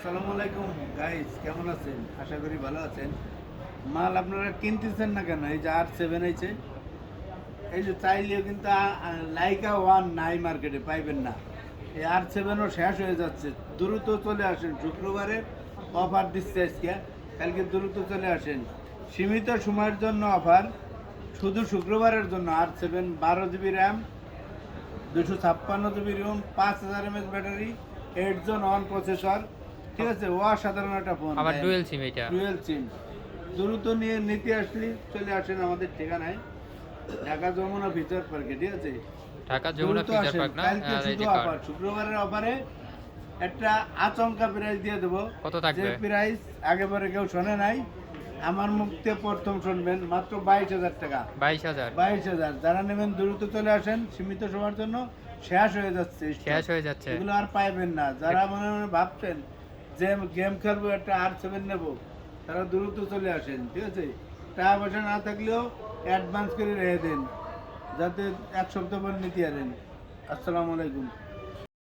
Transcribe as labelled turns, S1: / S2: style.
S1: আসসালামু আলাইকুম গাইস, কেমন আছেন? আশা করি ভালো আছেন। মাল আপনারা কিনতেছেন না কেন? এই যে R7 আছে, এই যে চাইলেও কিন্তু লাইকা ওয়ান নাই, মার্কেটে পাইবেন না। এই R7ও শেষ হয়ে যাচ্ছে। দ্রুত চলে আসেন, শুক্রবারে অফার দিচ্ছে আজকে, কালকে দ্রুত চলে আসেন। সীমিত সময়ের জন্য অফার, শুধু শুক্রবারের জন্য। R7 12 GB RAM, 256 GB ROM, 5000 mAh battery, 8 gen one processor. ঠিক আছে, অসাধারণ একটা ফোন।
S2: আবার ডুয়েল সিম এটা।
S1: Dual SIM. দ্রুত নিয়ে নিতে আসলে চলে আসেন আমাদের ঠিকানায়, ঢাকা যমুনা ফিচার পার্কে। ঠিক আছে,
S2: ঢাকা যমুনা
S1: দ্রুত
S2: ফিচার
S1: আসেন।
S2: পার্ক না?
S1: কালকে
S2: আর এই
S1: শুধু
S2: যে কার্ড
S1: অফার, শুক্রবারের অফারে একটা আচমকা প্রাইস দিয়ে দেবো।
S2: কত
S1: যে
S2: থাকবে?
S1: প্রাইস আগেবারে কেউ শোনে নাই, আমার মুখতে প্রথম শুনবেন। মাত্র 22,000 টাকা।
S2: 22,000
S1: 22,000। যারা নেবেন দ্রুত চলে আসেন, সীমিত সময়ের জন্য। শেষ হয়ে যাচ্ছে stock।
S2: শেষ হয়ে যাচ্ছে।
S1: এগুলো আর পাইবেন না। যারা মনে মনে ভাবছেন যে গেম খেলবো, একটা R7 নেবো, তারা দ্রুত চলে আসেন। ঠিক আছে, টাকা পয়সা না থাকলেও অ্যাডভান্স করে রেখে দেন, যাতে এক সপ্তাহ পর নিতে পারেন। আসসালামু আলাইকুম।